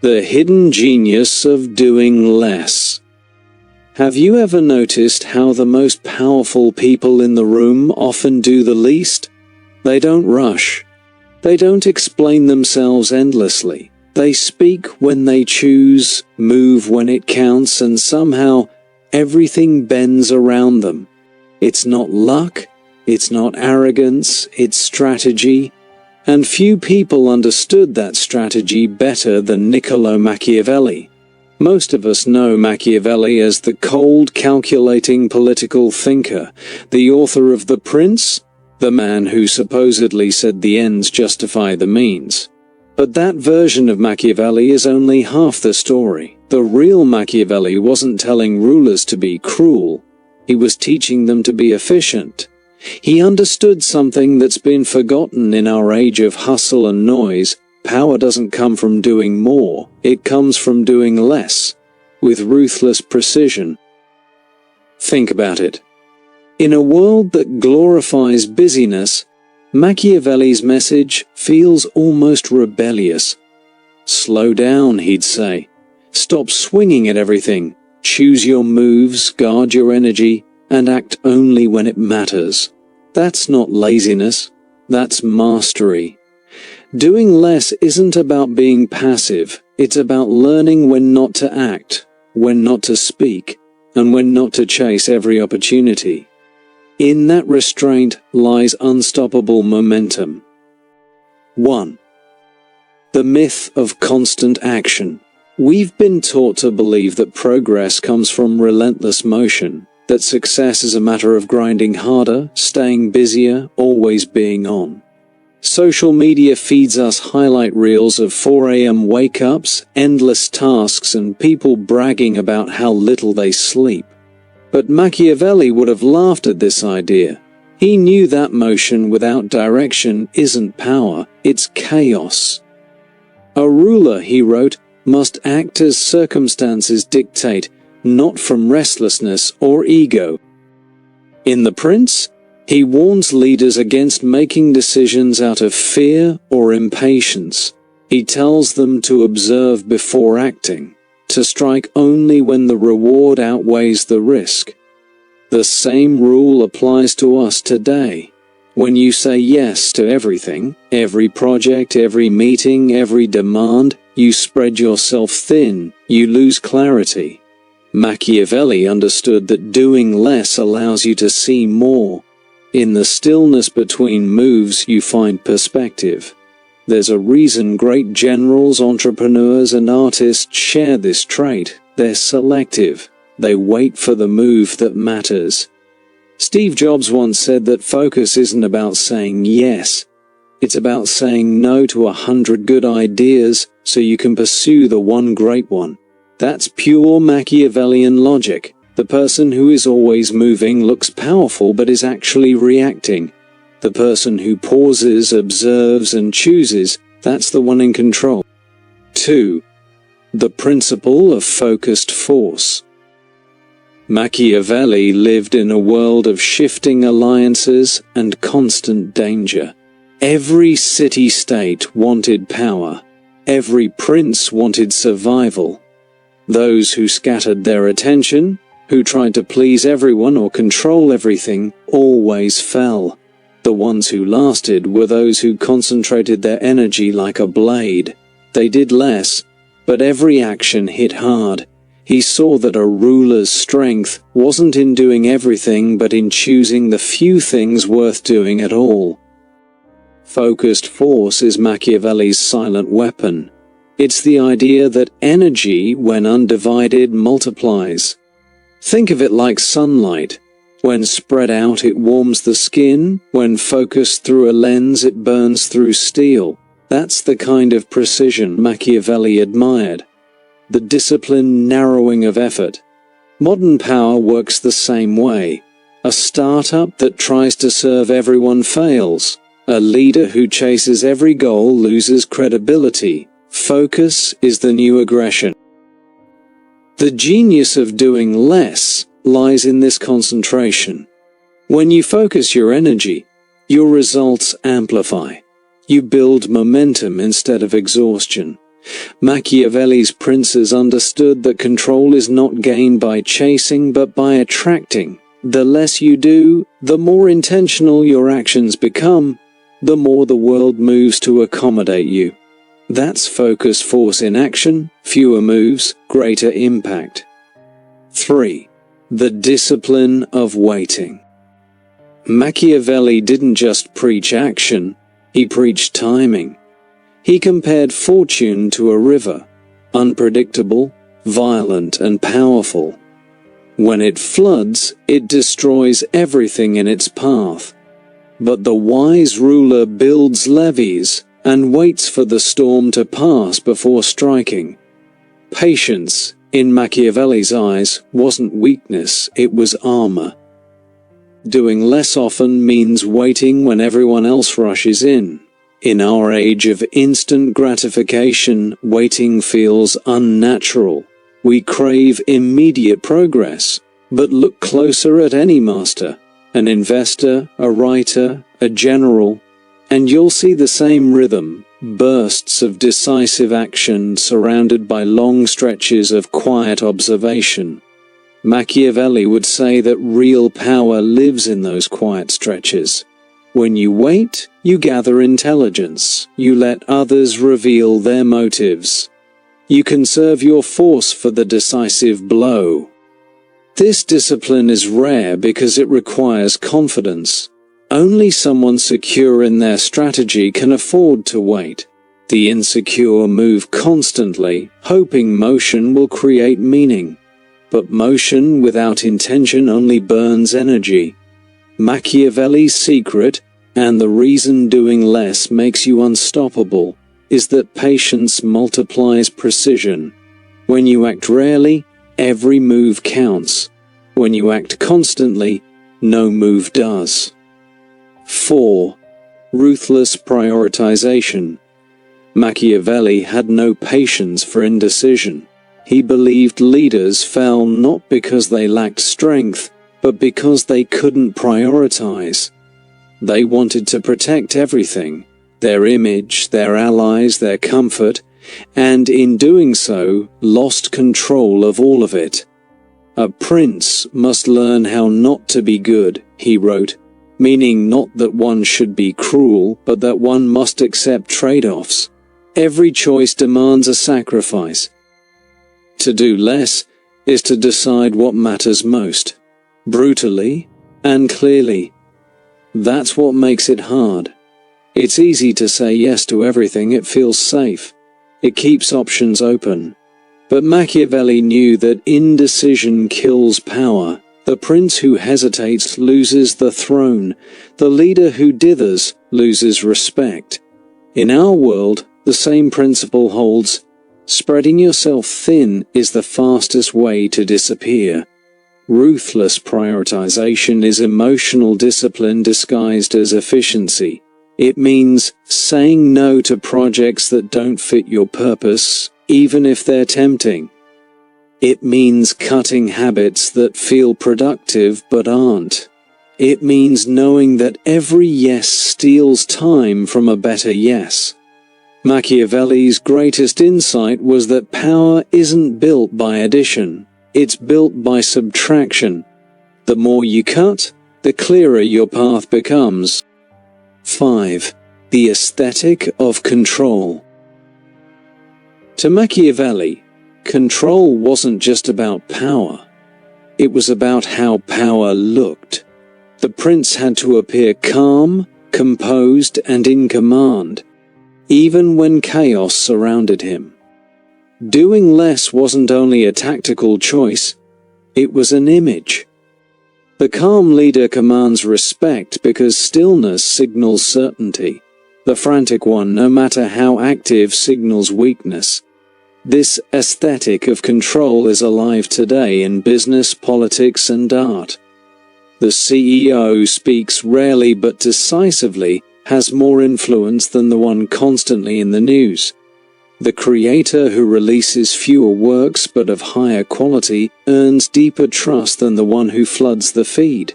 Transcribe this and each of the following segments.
The hidden genius of doing less. Have you ever noticed how the most powerful people in the room often do the least? They don't rush. They don't explain themselves endlessly. They speak when they choose, move when it counts, and somehow everything bends around them. It's not luck, it's not arrogance, it's strategy. And few people understood that strategy better than Niccolò Machiavelli. Most of us know Machiavelli as the cold, calculating political thinker, the author of The Prince, the man who supposedly said the ends justify the means. But that version of Machiavelli is only half the story. The real Machiavelli wasn't telling rulers to be cruel. He was teaching them to be efficient. He understood something that's been forgotten in our age of hustle and noise. Power doesn't come from doing more, it comes from doing less, with ruthless precision. Think about it. In a world that glorifies busyness, Machiavelli's message feels almost rebellious. Slow down, he'd say. Stop swinging at everything. Choose your moves, guard your energy, and act only when it matters. That's not laziness, that's mastery. Doing less isn't about being passive, it's about learning when not to act, when not to speak, and when not to chase every opportunity. In that restraint lies unstoppable momentum. 1. The myth of constant action. We've been taught to believe that progress comes from relentless motion, that success is a matter of grinding harder, staying busier, always being on. Social media feeds us highlight reels of 4 a.m. wake-ups, endless tasks, and people bragging about how little they sleep. But Machiavelli would have laughed at this idea. He knew that motion without direction isn't power, it's chaos. A ruler, he wrote, must act as circumstances dictate, not from restlessness or ego. In The Prince, he warns leaders against making decisions out of fear or impatience. He tells them to observe before acting, to strike only when the reward outweighs the risk. The same rule applies to us today. When you say yes to everything, every project, every meeting, every demand, you spread yourself thin, you lose clarity. Machiavelli understood that doing less allows you to see more. In the stillness between moves you find perspective. There's a reason great generals, entrepreneurs, and artists share this trait. They're selective. They wait for the move that matters. Steve Jobs once said that focus isn't about saying yes. It's about saying no to 100 good ideas so you can pursue the one great one. That's pure Machiavellian logic. The person who is always moving looks powerful but is actually reacting. The person who pauses, observes, and chooses, that's the one in control. 2. The principle of focused force. Machiavelli lived in a world of shifting alliances and constant danger. Every city-state wanted power. Every prince wanted survival. Those who scattered their attention, who tried to please everyone or control everything, always fell. The ones who lasted were those who concentrated their energy like a blade. They did less, but every action hit hard. He saw that a ruler's strength wasn't in doing everything but in choosing the few things worth doing at all. Focused force is Machiavelli's silent weapon. It's the idea that energy, when undivided, multiplies. Think of it like sunlight. When spread out, it warms the skin. When focused through a lens, it burns through steel. That's the kind of precision Machiavelli admired. The disciplined narrowing of effort. Modern power works the same way. A startup that tries to serve everyone fails. A leader who chases every goal loses credibility. Focus is the new aggression. The genius of doing less lies in this concentration. When you focus your energy, your results amplify. You build momentum instead of exhaustion. Machiavelli's princes understood that control is not gained by chasing but by attracting. The less you do, the more intentional your actions become, the more the world moves to accommodate you. That's focus force in action, fewer moves, greater impact. 3. The discipline of waiting. Machiavelli didn't just preach action, he preached timing. He compared fortune to a river, unpredictable, violent, and powerful. When it floods, it destroys everything in its path. But the wise ruler builds levees and waits for the storm to pass before striking. Patience, in Machiavelli's eyes, wasn't weakness, it was armor. Doing less often means waiting when everyone else rushes in. In our age of instant gratification, waiting feels unnatural. We crave immediate progress. But look closer at any master, an investor, a writer, a general, and you'll see the same rhythm, bursts of decisive action surrounded by long stretches of quiet observation. Machiavelli would say that real power lives in those quiet stretches. When you wait, you gather intelligence, you let others reveal their motives. You conserve your force for the decisive blow. This discipline is rare because it requires confidence. Only someone secure in their strategy can afford to wait. The insecure move constantly, hoping motion will create meaning. But motion without intention only burns energy. Machiavelli's secret, and the reason doing less makes you unstoppable, is that patience multiplies precision. When you act rarely, every move counts. When you act constantly, no move does. 4. Ruthless prioritization. Machiavelli had no patience for indecision. He believed leaders fell not because they lacked strength, but because they couldn't prioritize. They wanted to protect everything, their image, their allies, their comfort, and in doing so, lost control of all of it. A prince must learn how not to be good, he wrote, meaning not that one should be cruel, but that one must accept trade-offs. Every choice demands a sacrifice. To do less is to decide what matters most, brutally and clearly. That's what makes it hard. It's easy to say yes to everything, it feels safe. It keeps options open. But Machiavelli knew that indecision kills power. The prince who hesitates loses the throne. The leader who dithers loses respect. In our world, the same principle holds. Spreading yourself thin is the fastest way to disappear. Ruthless prioritization is emotional discipline disguised as efficiency. It means saying no to projects that don't fit your purpose, even if they're tempting. It means cutting habits that feel productive but aren't. It means knowing that every yes steals time from a better yes. Machiavelli's greatest insight was that power isn't built by addition, it's built by subtraction. The more you cut, the clearer your path becomes. 5. The aesthetic of control. To Machiavelli, control wasn't just about power. It was about how power looked. The prince had to appear calm, composed, and in command, even when chaos surrounded him. Doing less wasn't only a tactical choice, it was an image. The calm leader commands respect because stillness signals certainty. The frantic one, no matter how active, signals weakness. This aesthetic of control is alive today in business, politics, and art. The CEO speaks rarely but decisively, has more influence than the one constantly in the news. The creator who releases fewer works but of higher quality earns deeper trust than the one who floods the feed.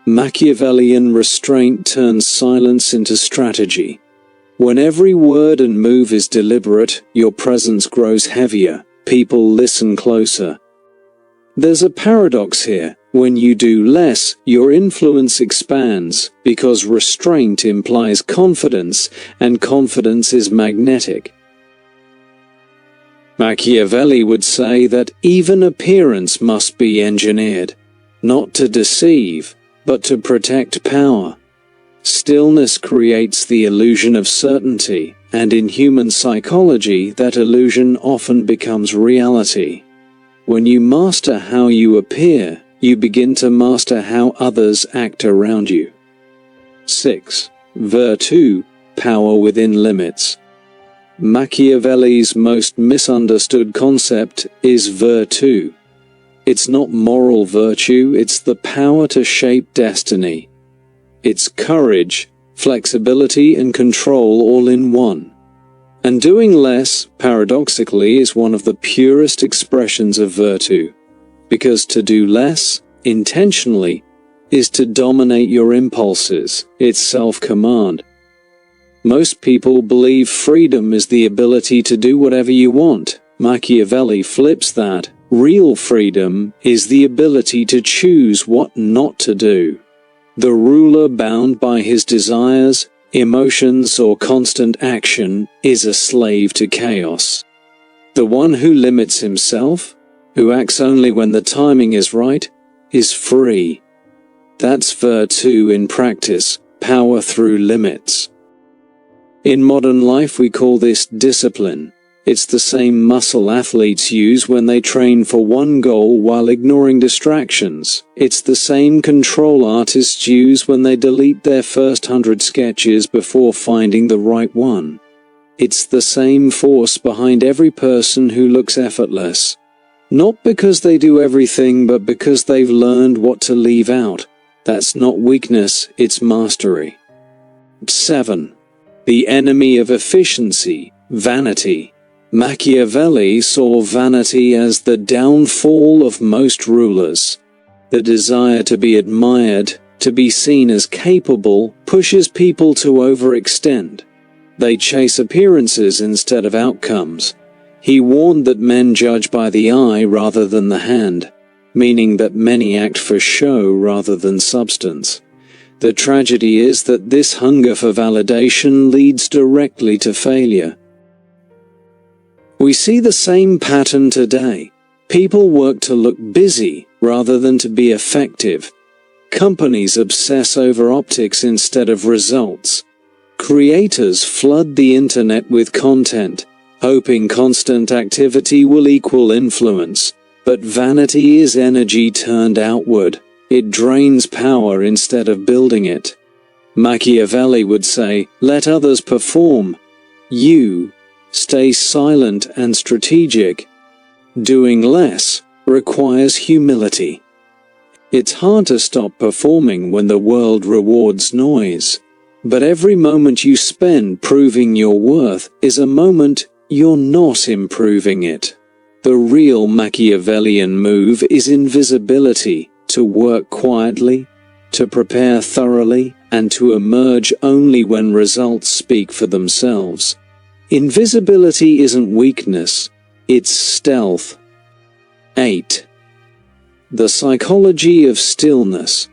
Machiavellian restraint turns silence into strategy. When every word and move is deliberate, your presence grows heavier, people listen closer. There's a paradox here. When you do less, your influence expands, because restraint implies confidence, and confidence is magnetic. Machiavelli would say that even appearance must be engineered, not to deceive, but to protect power. Stillness creates the illusion of certainty, and in human psychology, that illusion often becomes reality. When you master how you appear, you begin to master how others act around you. 6. Virtue, power within limits. Machiavelli's most misunderstood concept is virtue. It's not moral virtue, it's the power to shape destiny. It's courage, flexibility, and control all in one. And doing less, paradoxically, is one of the purest expressions of virtue. Because to do less, intentionally, is to dominate your impulses, it's self-command. Most people believe freedom is the ability to do whatever you want. Machiavelli flips that. Real freedom is the ability to choose what not to do. The ruler bound by his desires, emotions, or constant action is a slave to chaos. The one who limits himself, who acts only when the timing is right, is free. That's virtue in practice, power through limits. In modern life we call this discipline. It's the same muscle athletes use when they train for one goal while ignoring distractions. It's the same control artists use when they delete their first 100 sketches before finding the right one. It's the same force behind every person who looks effortless. Not because they do everything, but because they've learned what to leave out. That's not weakness, it's mastery. 7. The enemy of efficiency, vanity. Machiavelli saw vanity as the downfall of most rulers. The desire to be admired, to be seen as capable, pushes people to overextend. They chase appearances instead of outcomes. He warned that men judge by the eye rather than the hand, meaning that many act for show rather than substance. The tragedy is that this hunger for validation leads directly to failure. We see the same pattern today. People work to look busy rather than to be effective. Companies obsess over optics instead of results. Creators flood the internet with content, hoping constant activity will equal influence. But vanity is energy turned outward. It drains power instead of building it. Machiavelli would say, "Let others perform. You stay silent and strategic." Doing less requires humility. It's hard to stop performing when the world rewards noise. But every moment you spend proving your worth is a moment you're not improving it. The real Machiavellian move is invisibility, to work quietly, to prepare thoroughly, and to emerge only when results speak for themselves. Invisibility isn't weakness, it's stealth. 8. The psychology of stillness.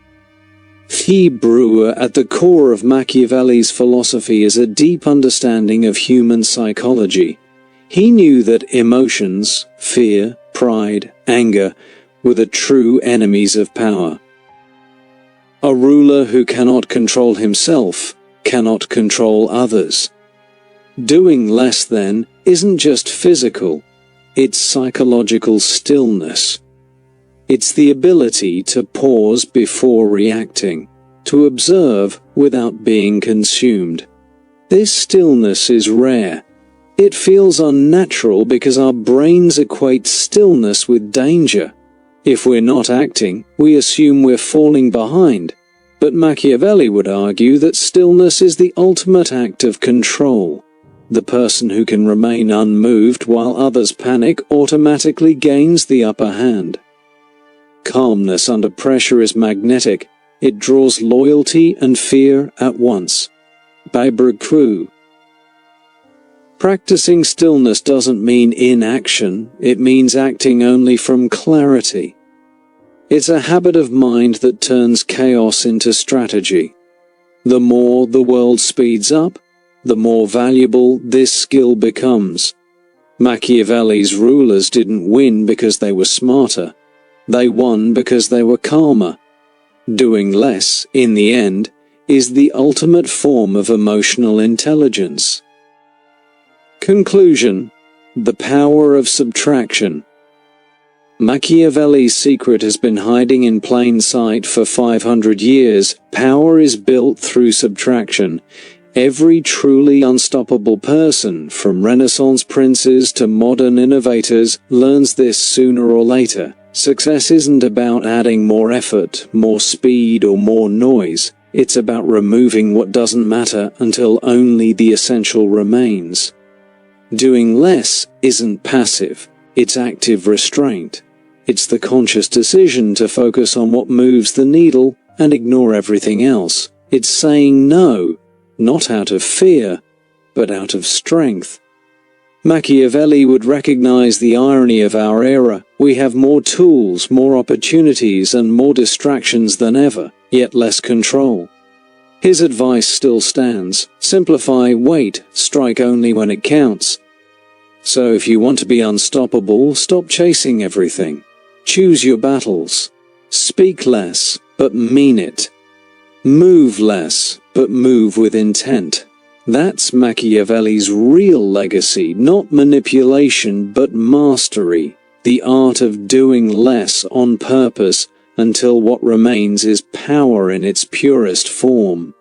Hebrew, at the core of Machiavelli's philosophy, is a deep understanding of human psychology. He knew that emotions, fear, pride, anger, were the true enemies of power. A ruler who cannot control himself cannot control others. Doing less, then, isn't just physical, it's psychological stillness. It's the ability to pause before reacting, to observe without being consumed. This stillness is rare. It feels unnatural because our brains equate stillness with danger. If we're not acting, we assume we're falling behind. But Machiavelli would argue that stillness is the ultimate act of control. The person who can remain unmoved while others panic automatically gains the upper hand. Calmness under pressure is magnetic. It draws loyalty and fear at once. By Crew. Practicing stillness doesn't mean inaction, it means acting only from clarity. It's a habit of mind that turns chaos into strategy. The more the world speeds up, the more valuable this skill becomes. Machiavelli's rulers didn't win because they were smarter. They won because they were calmer. Doing less, in the end, is the ultimate form of emotional intelligence. Conclusion: the power of subtraction. Machiavelli's secret has been hiding in plain sight for 500 years. Power is built through subtraction. Every truly unstoppable person, from Renaissance princes to modern innovators, learns this sooner or later. Success isn't about adding more effort, more speed, or more noise. It's about removing what doesn't matter until only the essential remains. Doing less isn't passive, it's active restraint. It's the conscious decision to focus on what moves the needle and ignore everything else. It's saying no, not out of fear, but out of strength. Machiavelli would recognize the irony of our era. We have more tools, more opportunities, and more distractions than ever, yet less control. His advice still stands: simplify, wait, strike only when it counts. So if you want to be unstoppable, stop chasing everything. Choose your battles. Speak less, but mean it. Move less, but move with intent. That's Machiavelli's real legacy, not manipulation, but mastery. The art of doing less on purpose until what remains is power in its purest form.